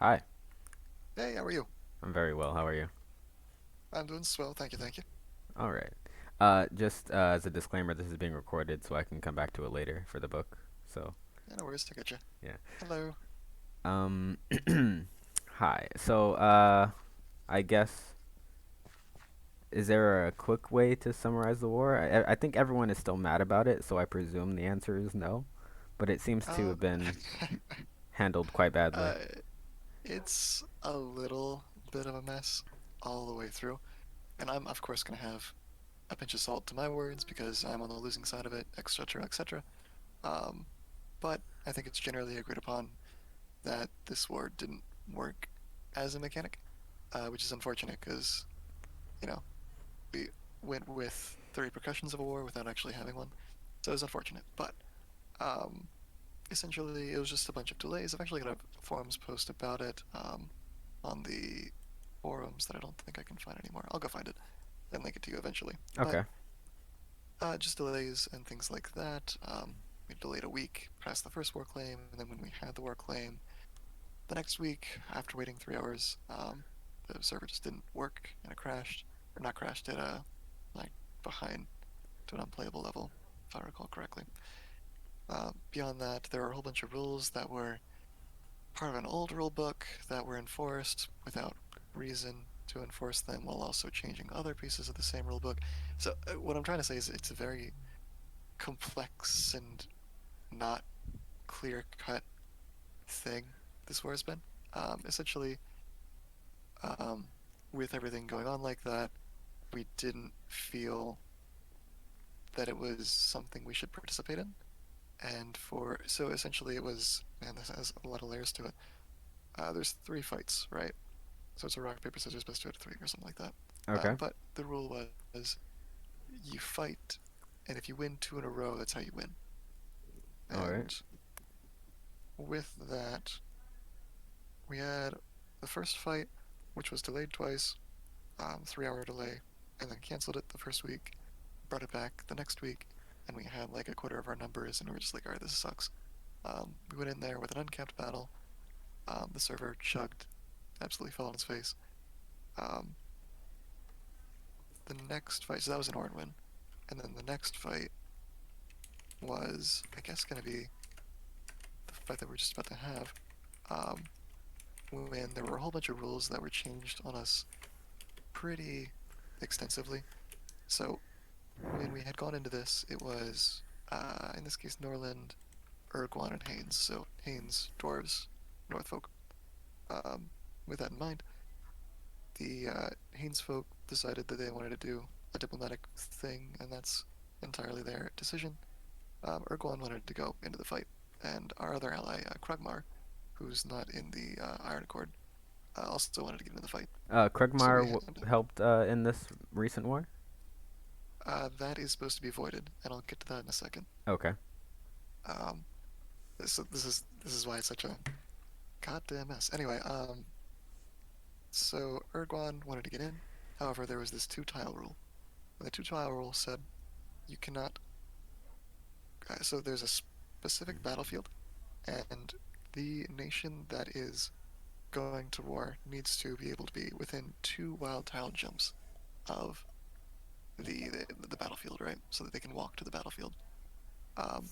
Hi, Hey, how are you? I'm very well. How are you? I'm doing swell, thank you, thank you. All right. Just as a disclaimer, this is being recorded, so I can come back to it later for the book. So, Yeah, no worries, I get you. yeah. Hello. Um, Hi. So, I guess is there a quick way to summarize the war? I think everyone is still mad about it, so I presume the answer is no. But it seems to Um, have been handled quite badly. uh, it's a little bit of a mess all the way through, and I'm of course gonna have a pinch of salt to my words because I'm on the losing side of it, etc., etc. Um, but I think it's generally agreed upon that this war didn't work as a mechanic, which is unfortunate because you know we went with the repercussions of a war without actually having one, so it was unfortunate. But um, essentially it was just a bunch of delays. I've actually got a forums post about it on the forums that I don't think I can find anymore. I'll go find it and link it to you eventually. But Okay. just delays and things like that. We delayed a week past the first war claim, and then when we had the war claim, the next week, after waiting 3 hours, the server just didn't work and it crashed, or not crashed, it like behind to an unplayable level, if I recall correctly. Beyond that, there were a whole bunch of rules that were part of an old rule book that were enforced without reason to enforce them while also changing other pieces of the same rule book. So, what I'm trying to say is it's a very complex and not clear cut thing this war has been. Essentially, um, with everything going on like that, we didn't feel that it was something we should participate in. And for so essentially, it was, man, this has a lot of layers to it. There's three fights, right? So it's a rock, paper, scissors, best two out of three, or something like that. Okay. But the rule was you fight, and if you win two in a row, that's how you win. All right. And with that, we had the first fight, which was delayed twice, 3 hour delay, and then canceled it the first week, brought it back the next week, and we had like a quarter of our numbers, and we were just like, all right, this sucks. We went in there with an uncapped battle. The server chugged, absolutely fell on its face. Um, the next fight, so that was an Orin win. And then the next fight was, I guess, going to be the fight that we're just about to have, um, when there were a whole bunch of rules that were changed on us pretty extensively. So when we had gone into this, it was, in this case, Norland, Urguan, and Haynes. So Haynes, dwarves, North folk. Um, with that in mind, the Haynes folk decided that they wanted to do a diplomatic thing, and that's entirely their decision. Urguan wanted to go into the fight, and our other ally, Krugmar, who's not in the Iron Accord, also wanted to get into the fight. So Krugmar we had helped in this recent war. that is supposed to be avoided, and I'll get to that in a second. Okay. Um, this is why it's such a goddamn mess. Anyway, so Urguan wanted to get in. However, there was this two tile rule. And the two tile rule said you cannot. So there's a specific battlefield, and the nation that is going to war needs to be able to be within two wild tile jumps of the battlefield, right? So that they can walk to the battlefield. Um,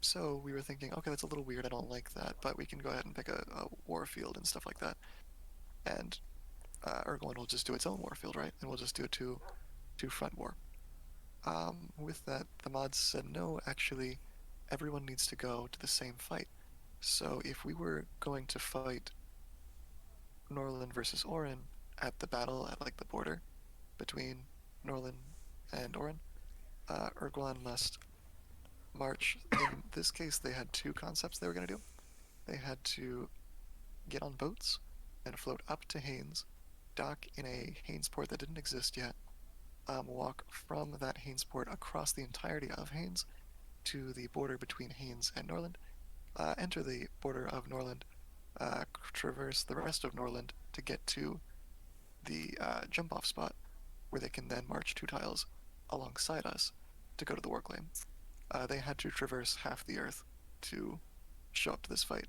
so we were thinking, okay, that's a little weird. I don't like that, but we can go ahead and pick a war field and stuff like that. And Ergoin will just do its own war field, right? And we'll just do a two front war. With that, the mods said no. Actually, everyone needs to go to the same fight. So if we were going to fight Norland versus Orin at the battle at like the border between Norland and Orin, Erguan must march. In this case, they had two concepts they were going to do. They had to get on boats and float up to Haines, dock in a Haines port that didn't exist yet, walk from that Haines port across the entirety of Haines to the border between Haines and Norland, enter the border of Norland, traverse the rest of Norland to get to the jump off spot where they can then march two tiles alongside us to go to the war claim. They had to traverse half the earth to show up to this fight.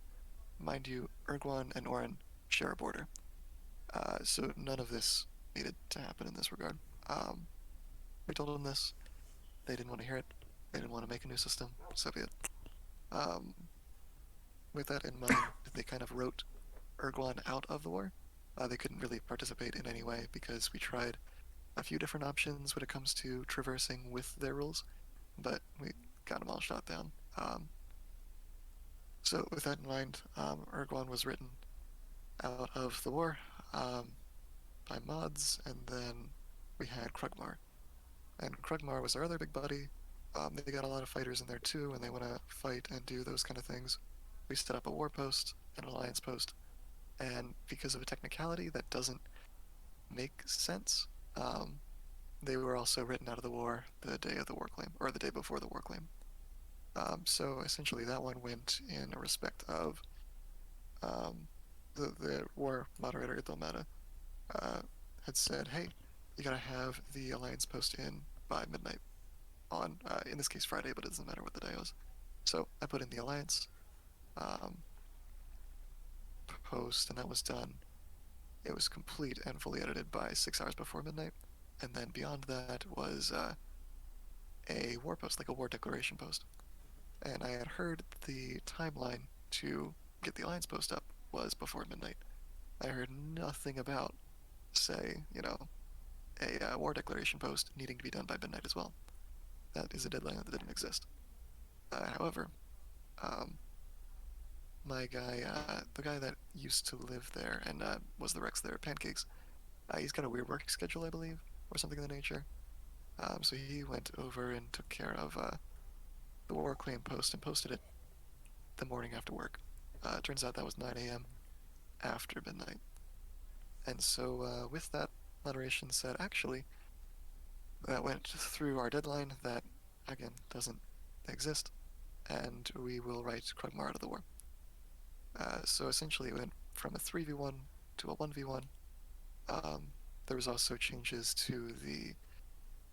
Mind you, Erguan and Oren share a border. So none of this needed to happen in this regard. Um, we told them this. They didn't want to hear it. They didn't want to make a new system. So be it. Um, with that in mind, they kind of wrote Urguan out of the war. They couldn't really participate in any way because we tried a few different options when it comes to traversing with their rules, but we got them all shot down. So with that in mind, Urguan was written out of the war by mods, and then we had Krugmar. And Krugmar was our other big buddy. They got a lot of fighters in there too, and they want to fight and do those kind of things. We set up a war post, an alliance post, and because of a technicality that doesn't make sense, they were also written out of the war the day of the war claim, or the day before the war claim. So essentially, that one went in respect of um, the war moderator, I.Uomini, uh, had said, hey, you gotta have the alliance post in by midnight on, in this case, Friday, but it doesn't matter what the day was. So I put in the alliance um, post, and that was done. It was complete and fully edited by 6 hours before midnight. And then beyond that was a war post, like a war declaration post. And I had heard the timeline to get the alliance post up was before midnight. I heard nothing about, say, a war declaration post needing to be done by midnight as well. That is a deadline that didn't exist. However, um, my guy, the guy that used to live there and was the Rex there at Pancakes, he's got a weird work schedule, I believe, or something of the nature. So he went over and took care of the war claim post and posted it the morning after work. Turns out that was 9 a.m. after midnight. And so with that, moderation said, actually, that went through our deadline that, again, doesn't exist, and we will write Krugmar out of the war. So essentially, it went from a 3v1 to a 1v1. Um, there was also changes to the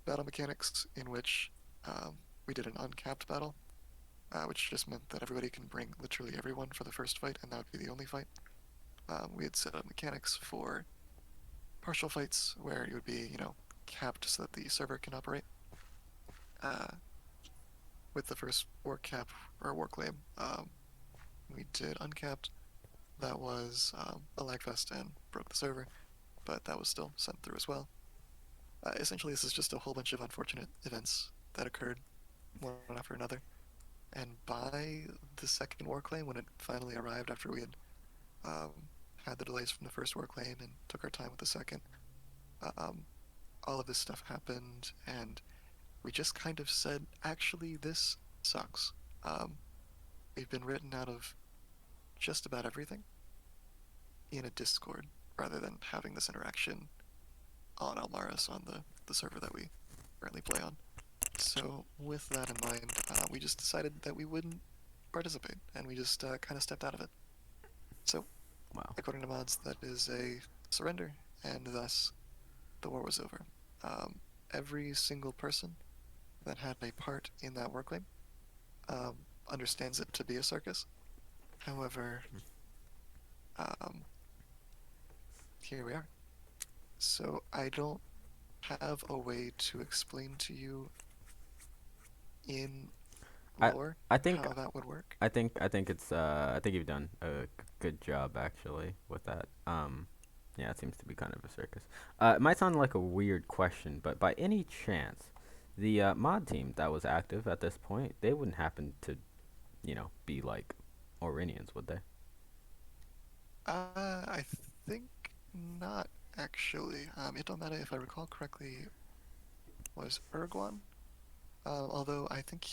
battle mechanics in which we did an uncapped battle, which just meant that everybody can bring literally everyone for the first fight, and that would be the only fight. We had set up mechanics for partial fights where it would be, capped so that the server can operate. Uh, with the first war cap or war claim, we did uncapped. That was a lag fest and broke the server, but that was still sent through as well. Essentially, this is just a whole bunch of unfortunate events that occurred one after another. And by the second war claim, when it finally arrived after we had had the delays from the first war claim and took our time with the second, um, all of this stuff happened, and we just kind of said, actually, this sucks. Um, we've been written out of just about everything in a Discord rather than having this interaction on Almaris on the server that we currently play on. So with that in mind, we just decided that we wouldn't participate, and we just kind of stepped out of it. So, Wow. according to mods, that is a surrender, and thus the war was over. Um, every single person that had a part in that war claim um, understands it to be a circus. However, um, here we are. So I don't have a way to explain to you in I lore I think how that would work. I think I think you've done a good job actually with that. Yeah, it seems to be kind of a circus. It might sound like a weird question, but by any chance, the mod team that was active at this point, they wouldn't happen to, be like Aurinians, would they? I think not actually. It don't matter if I recall correctly, was Urguan. Although I think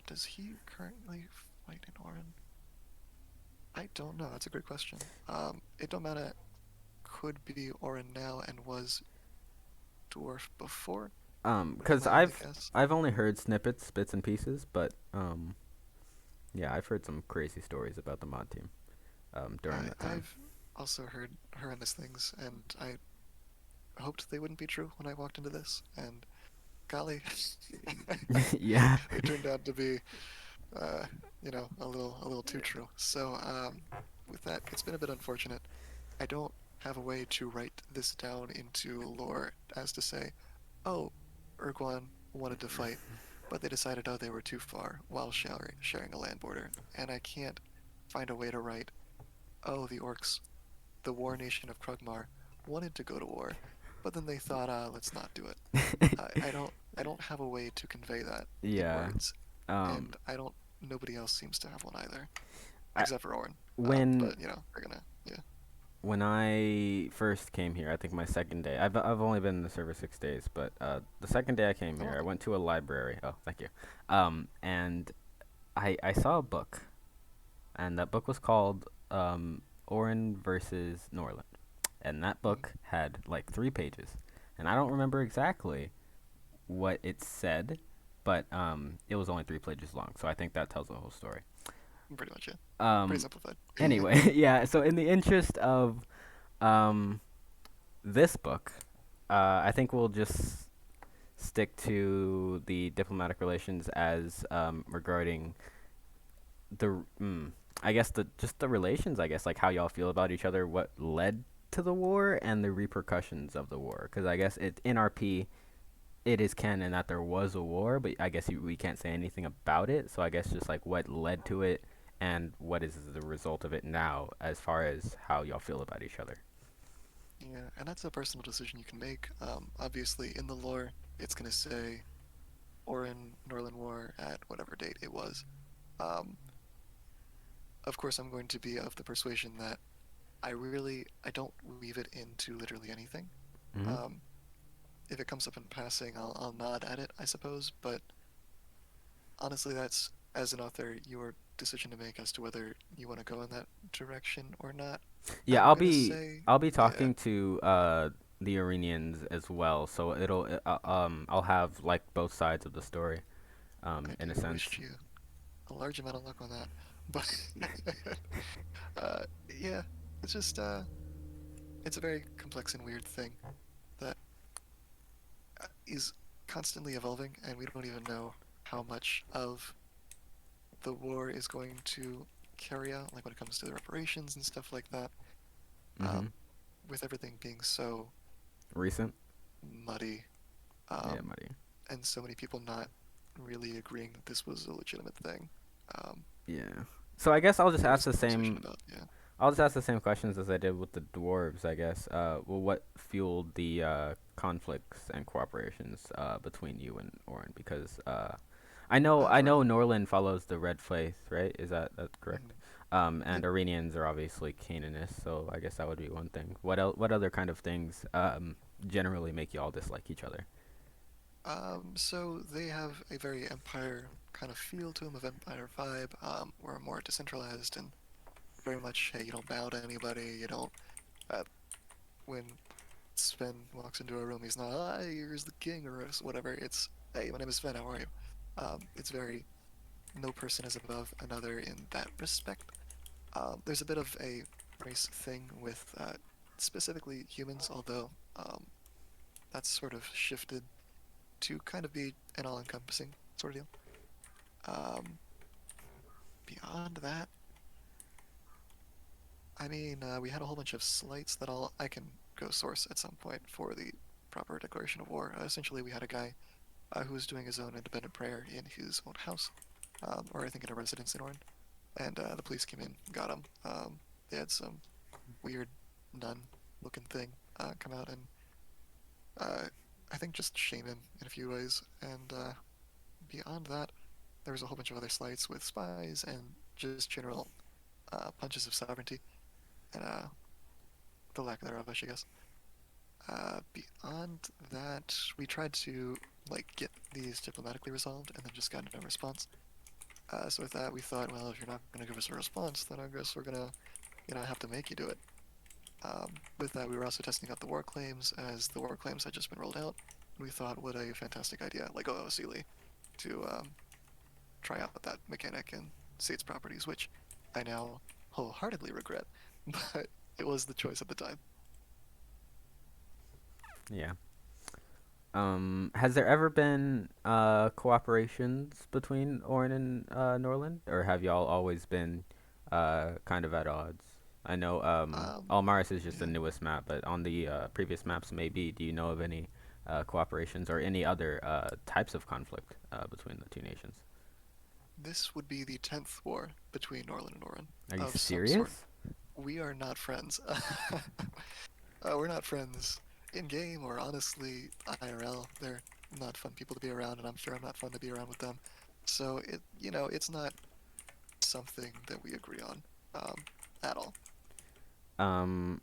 does he currently fight in Orin? I don't know. That's a great question. It don't matter. Could be Orin now and was dwarf before. Would be Cause my only I've guess. I've only heard snippets, bits and pieces, but yeah, I've heard some crazy stories about the mod team during that time. I've also heard horrendous things, and I hoped they wouldn't be true when I walked into this. And golly, Yeah. they turned out to be, a little too true. So with that, it's been a bit unfortunate. I don't have a way to write this down into lore as to say, oh, Urguan wanted to fight, but they decided, oh, they were too far while sharing a land border. And I can't find a way to write, oh, the orcs, the war nation of Krugmar, wanted to go to war, but then they thought, let's not do it. I don't have a way to convey that in Yeah. words, Um, and nobody else seems to have one either, I, except for Orin. when But they're gonna, yeah. when I first came here, I think my second day. I've only been in the server 6 days, but the second day I came Oh, here, I welcome. went to a library. Oh, thank you. And I saw a book, and that book was called Orin versus Norland, and that Mm, book had like 3 pages, and I don't remember exactly what it said, but it was only 3 pages long, so I think that tells the whole story. pretty much, yeah. Pretty Um, simplified. anyway, yeah. So in the interest of um, this book, I think we'll just stick to the diplomatic relations as regarding the I guess the just the relations. I guess like how y'all feel about each other, what led to the war, and the repercussions of the war. Because I guess it in RP it is canon that there was a war, but I guess we can't say anything about it. So I guess just like what led to it and what is the result of it now, as far as how y'all feel about each other. Yeah, and that's a personal decision you can make. Obviously, in the lore, it's gonna say Orin Norland War at whatever date it was. Um, of course, I'm going to be of the persuasion that I don't weave it into literally anything. Mm-hmm. Um, if it comes up in passing, I'll nod at it, I suppose. But honestly, that's as an author your decision to make as to whether you want to go in that direction or not. Yeah, I'm gonna say, I'll be yeah, talking to the Iranians as well, so I'll have like both sides of the story I in a do sense. wish you a large amount of luck on that. But yeah, it's just it's a very complex and weird thing that is constantly evolving, and we don't even know how much of the war is going to carry out, like when it comes to the reparations and stuff like that. Mm-hmm. Um, with everything being so Recent. muddy, Yeah, um, buddy. and so many people not really agreeing that this was a legitimate thing. Um, Yeah. So I guess I'll just ask there's the conversation same. about, yeah. I'll just ask the same questions as I did with the dwarves. I guess. Well, what fueled the conflicts and cooperations between you and Orin? Because I For know Norland follows the Red Faith, right? Is that correct? mhm. And Yep. Iranians are obviously Canaanists, so I guess that would be one thing. What other kind of things generally make you all dislike each other? So they have a very empire kind of feel to them, of empire vibe. We're more decentralized and very much, hey, you don't bow to anybody. You don't. Uh, when Sven walks into a room, he's not, ah, here's the king or whatever. It's, hey, my name is Sven. How are you? It's very no person is above another in that respect. There's a bit of a race thing with specifically humans, although that's sort of shifted to kind of be an all-encompassing sort of deal. Um, Beyond that, I mean, we had a whole bunch of slights that I can go source at some point for the proper declaration of war. Essentially, we had a guy who was doing his own independent prayer in his own house, or I think in a residence in Orin, and the police came in, got him. They had some weird nun-looking thing come out and uh, I think just shame him in a few ways. And beyond that, there was a whole bunch of other slights with spies and just general punches of sovereignty and the lack thereof, I should guess. Beyond that, we tried to like get these diplomatically resolved and then just got no response. So with that, we thought, well, if you're not going to give us a response, then I guess we're gonna, have to make you do it. With that, we were also testing out the war claims as the war claims had just been rolled out. We thought, what a fantastic idea, like Sealy, to try out that mechanic and see its properties, which I now wholeheartedly regret, but it was the choice at the time. Yeah. Has there ever been cooperations between Orin and Norland, or have y'all always been kind of at odds? I know Um, Almaris is just the yeah, newest map, but on the previous maps, maybe do you know of any cooperations or any other types of conflict between the two nations? this would be the 10th war between Norland and Orin Are you of some sort. serious? We are not friends. We're not friends in game or honestly IRL. They're not fun people to be around, and I'm sure I'm not fun to be around with them. So it's not something that we agree on at all. Um,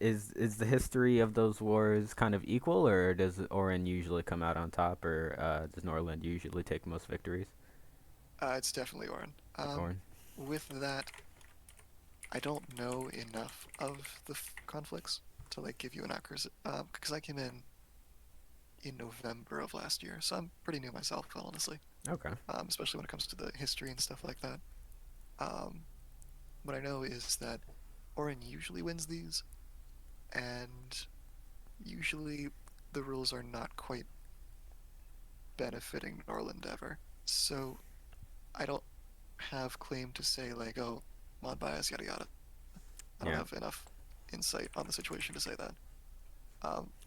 is the history of those wars kind of equal, or does Orin usually come out on top, or does Norland usually take most victories? It's definitely Orin. Orin. With that, I don't know enough of the conflicts to like give you an accurate because I came in November of last year, so I'm pretty new myself, honestly. Okay. Especially when it comes to the history and stuff like that. Um, what I know is that Orin usually wins these, and usually the rules are not quite benefiting Norland ever. So I don't have claim to say like, oh, mod bias, yada yada. I don't Yeah. have enough insight on the situation to say that.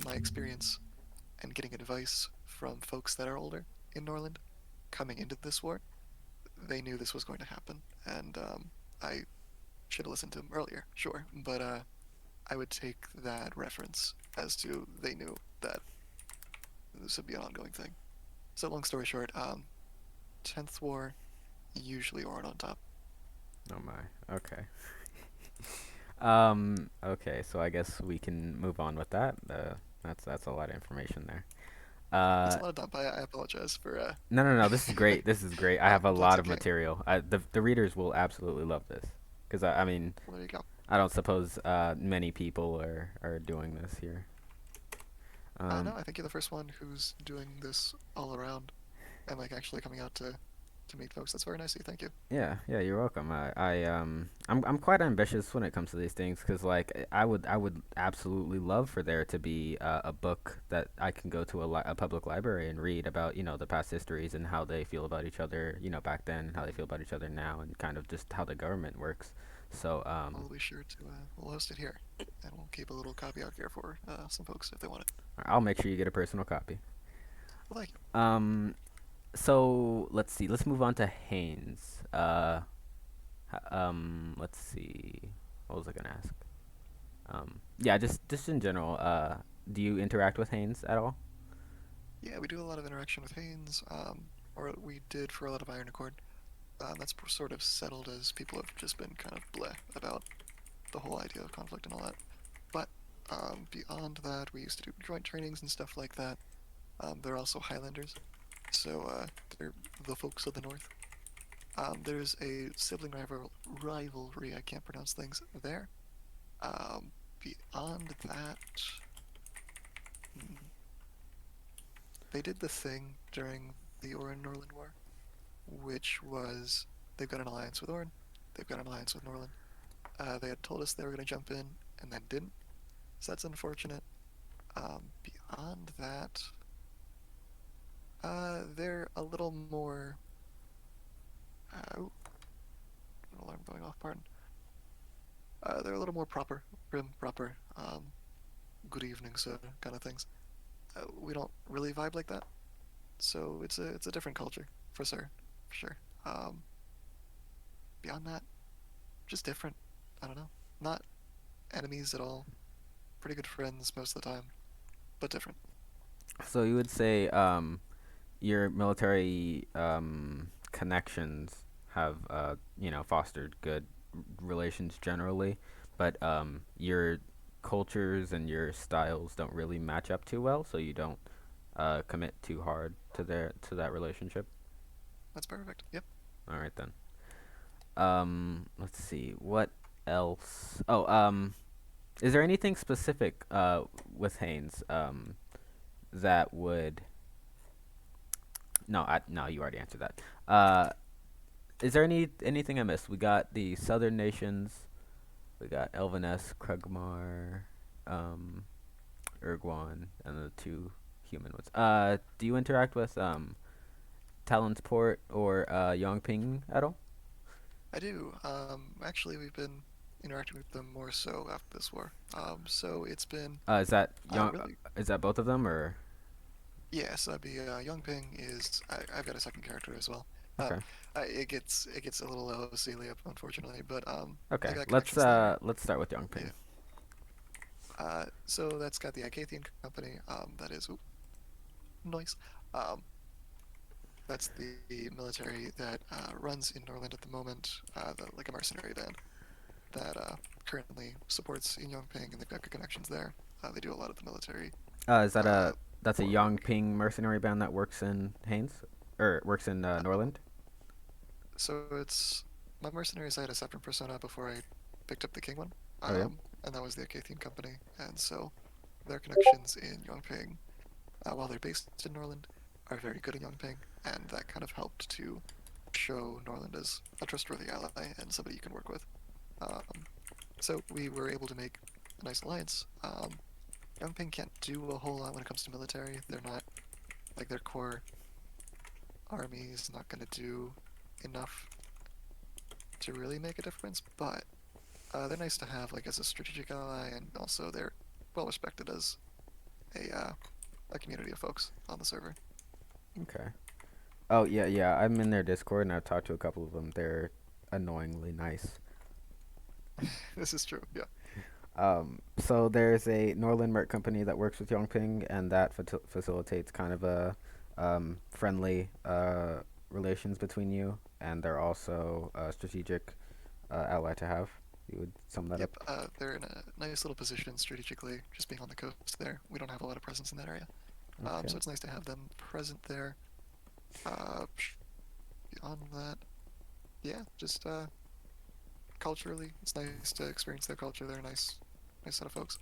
My experience and getting advice from folks that are older in Norland coming into this war, they knew this was going to happen, and I should have listened to them earlier, sure, but I would take that reference as to they knew that this would be an ongoing thing. So long story short, 10th war, usually Orin on top. Oh my. Okay. Okay. So I guess we can move on with that. That's a lot of information there. That's Uh, a lot of dump. I apologize for no, no, no. This is great. This is great. I have a that's lot of okay. material. The readers will absolutely love this, because I mean, Well, there you go. I don't suppose many people are doing this here. No, Um, I think you're the first one who's doing this all around and like actually coming out to meet folks. That's very nice of you. Thank you. yeah, yeah, you're welcome. I'm quite ambitious when it comes to these things, because like I would absolutely love for there to be a book that I can go to a public library and read about, the past histories and how they feel about each other, back then, and how they feel about each other now, and kind of just how the government works. So I'll be sure to we'll host it here, and we'll keep a little copy out here for some folks if they want it. I'll make sure you get a personal copy. Well, thank you. Um, so let's see. Let's move on to Haynes. Let's see. What was I gonna ask? Yeah, just in general. Do you interact with Haynes at all? Yeah, we do a lot of interaction with Haynes, or we did for a lot of Iron Accord. That's sort of settled as people have just been kind of bleh about the whole idea of conflict and all that. But beyond that, we used to do joint trainings and stuff like that. They're also Highlanders, so they're the folks of the North. There's a sibling rivalry, I can't pronounce things there. Beyond that, hmm, they did the thing during the Orin Norland War, which was they've got an alliance with Orin, they've got an alliance with Norland. They had told us they were going to jump in and then didn't, so that's unfortunate. Beyond that, they're a little more. Oh, alarm going off. Pardon. They're a little more proper, prim, proper. Good evening, sir, kind of things. We don't really vibe like that, so it's a different culture for sure. Beyond that, just different. I don't know. Not enemies at all. Pretty good friends most of the time, but different. So you would say your military connections have fostered good relations generally, but your cultures and your styles don't really match up too well, so you don't commit too hard to that relationship. That's perfect. Yep. All right then. Let's see what else. Oh, is there anything specific with Haynes that would no, you already answered that. Is there anything I missed? We got the Southern nations. We got Elvaness, Krugmar, um, Urguan, and the two human ones. Do you interact with Talonsport or Yongping at all? I do. Actually, we've been interacting with them more so after this war. So it's been Is that young? really, Is that both of them or? yeah. So that'd be Young Ping is. I've got a second character as well. Uh, Okay. it gets a little Celia, unfortunately, but I Okay. got connections there. Let's start with Yongping. Yeah. So that's got the Icathian company. That is oop, nice. Um, that's the military that runs in Norland at the moment. Like a mercenary band that currently supports in Yongping, and they've got good connections there. They do a lot of the military Is that uh, a that's a war work. Yongping mercenary band that works in Haynes, or works in Uh, Norland? so it's my mercenaries. I had a separate persona before I picked up the King one, Oh yeah. and that was the Acathian company. And so their connections in Yongping, while they're based in Norland, are very good in Yongping, and that kind of helped to show Norland as a trustworthy ally and somebody you can work with. Um, so we were able to make a nice alliance. Yongping can't do a whole lot when it comes to military. They're not like their core army is not going to do enough to really make a difference, but they're nice to have like as a strategic ally, and also they're well respected as a a community of folks on the server. Okay. Oh yeah, yeah. I'm in their Discord and I've talked to a couple of them. They're annoyingly nice. This is true, yeah. So there's a Norland Merc company that works with Yongping, and that facilitates kind of a friendly relations between you, and they're also a strategic ally to have. You would sum that Yep, up. they're in a nice little position strategically, just being on the coast there. We don't have a lot of presence in that area, Okay. so it's nice to have them present there. Uh, Beyond that, yeah, just culturally, it's nice to experience their culture. They're a nice set of folks.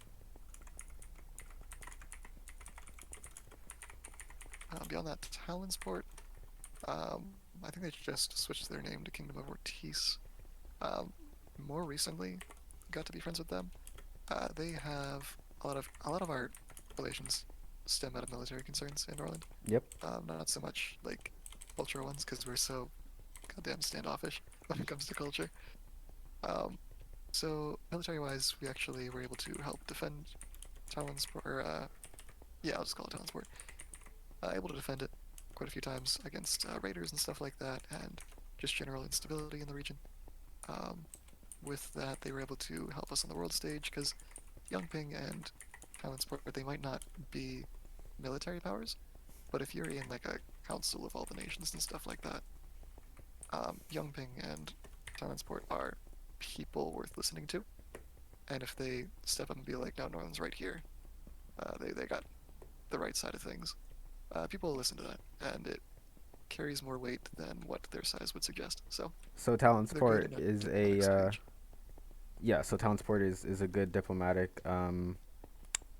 Beyond that, Talonsport, I think they just switched their name to Kingdom of Ortiz. Um, More recently, got to be friends with them. They have a lot of our relations stem out of military concerns in Norland. Yep. Not so much like cultural ones because we're so goddamn standoffish when it comes to culture. Um, so military-wise, we actually were able to help defend Talonsport. Or, yeah, I'll just call it Talonsport. Able to defend it quite a few times against raiders and stuff like that, and just general instability in the region. Um, with that, they were able to help us on the world stage because Yongping and Talonsport, they might not be military powers, but if you're in like a council of all the nations and stuff like that, Yongping and Talonsport are people worth listening to. And if they step up and be like, "No, Norland's right here," they got the right side of things. People will listen to that, and it carries more weight than what their size would suggest. So So they're good Talonsport in a is diplomatic stage. yeah. So Talonsport is a good diplomatic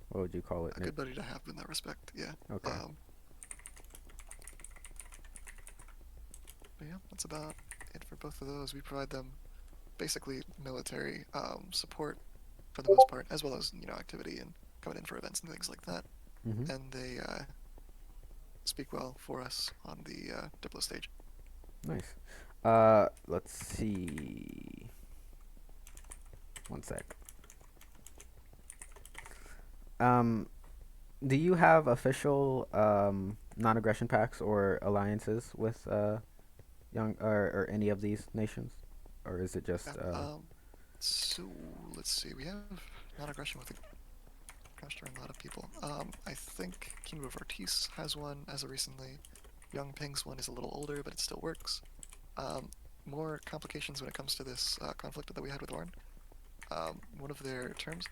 what would you call it, A Nick? good buddy to have in that respect. Yeah. Okay. Um, but yeah, that's about it for both of those. We provide them basically military support for the most part, as well as activity and coming in for events and things like that. Mhm. And they speak well for us on the Diplo stage. Nice. Let's see. One sec. Um, do you have official non-aggression pacts or alliances with young or any of these nations, or is it Yeah. just So let's see. We have non-aggression with a gosh darn lot of people. I think King of Ortiz has one as of recently. Young Ping's one is a little older, but it still works. Um, More complications when it comes to this conflict that we had with Orn. One of their terms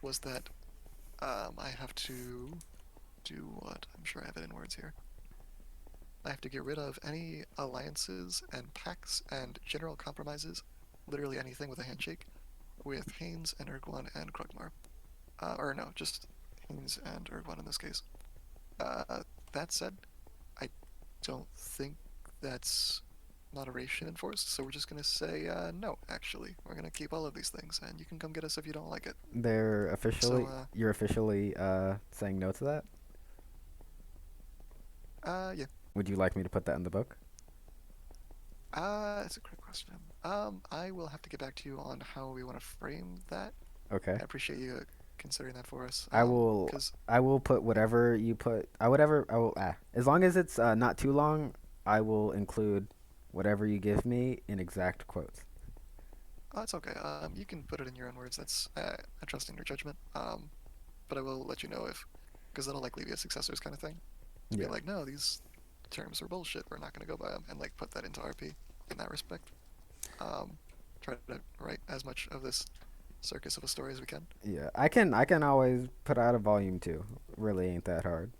was that I have to do what? I'm sure I have it in words here. I have to get rid of any alliances and pacts and general compromises, literally anything with a handshake, with Haynes and Urguan and Krugmar. Or no, just Haynes and Urguan in this case. Uh, that said, I don't think that's moderation enforced, so we're just gonna say no, actually. We're gonna keep all of these things, and you can come get us if you don't like it. they're So, officially you're officially saying no to that? yeah. Would you like me to put that in the book? It's a great question. I will have to get back to you on how we want to frame that. Okay. I appreciate you considering that for us. I will. Because I will put whatever you put. I whatever. I will. As long as it's not too long, I will include whatever you give me in exact quotes. oh, it's okay. You can put it in your own words. That's I trust in your judgment. But I will let you know if, because that'll likely be a successors kind of thing. To be Yeah. like, no, these terms are bullshit. We're not going to go by them, and like put that into RP in that respect. Um, Try to write as much of this circus of a story as we can. Yeah. I can. I can always put out a volume two. Really ain't that hard.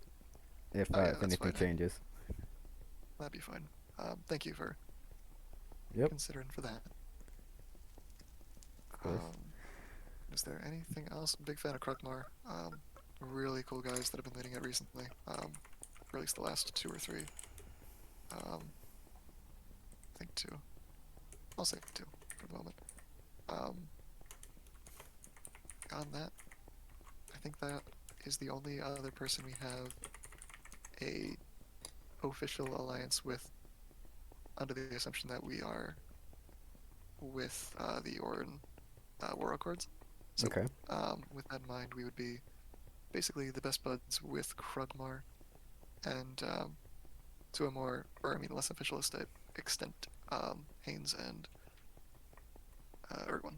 Oh yeah, If that's anything fine. Hey, changes. that'd be fine. Thank you for Yep. considering for that. Of course. Um, is there anything else? Big fan of Krugmar. Really cool guys that have been leading it recently. For at least the last two or three. I think two. I'll say two for the moment. Um, on that, I think that is the only other person we have a official alliance with, under the assumption that we are with the Orin War Accords. So, Okay. with that in mind, we would be basically the best buds with Krugmar, and to a more, or I mean, less official extent, Haynes and Ergwin.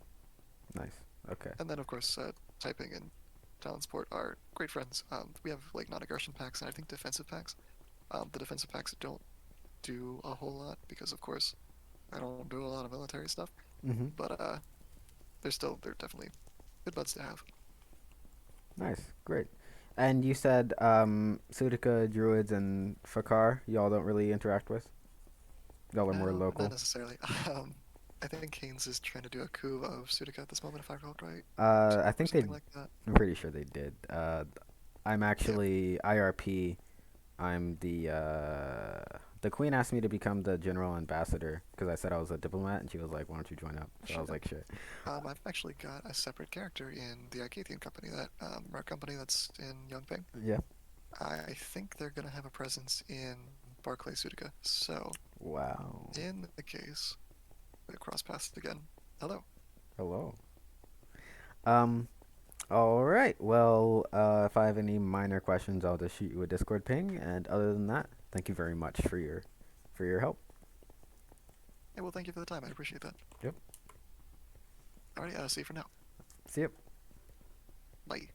Nice. Okay. And then, of course, Typing and Talent Sport are great friends. We have like non-aggression packs and I think defensive packs. The defensive packs don't do a whole lot because, of course, I don't do a lot of military stuff. Mhm. But they're definitely good buds to have. Nice. Great. And you said Sudica, Druids, and Fakar. Y'all don't really interact with. Y'all are more No, not local. necessarily. I think Haynes is trying to do a coup of Sudica at this moment, if I recall right, I or think they. something like that. I'm pretty sure they did. I'm Yeah, actually IRP. I'm the queen asked me to become the general ambassador because I said I was a diplomat, and she was like, "Why don't you join up?" So I was shit. like, "Sure." I've actually got a separate character in the Icathian company, that our company that's in Yongping. Yeah. I think they're gonna have a presence in Barclay Sudica. So, Wow. in the case we cross paths again, hello. Hello. Um. All right. Well, if I have any minor questions, I'll just shoot you a Discord ping. And other than that, thank you very much for your help. Hey, well, thank you for the time. I appreciate that. Yep. Alrighty, see you for now. See you. Bye.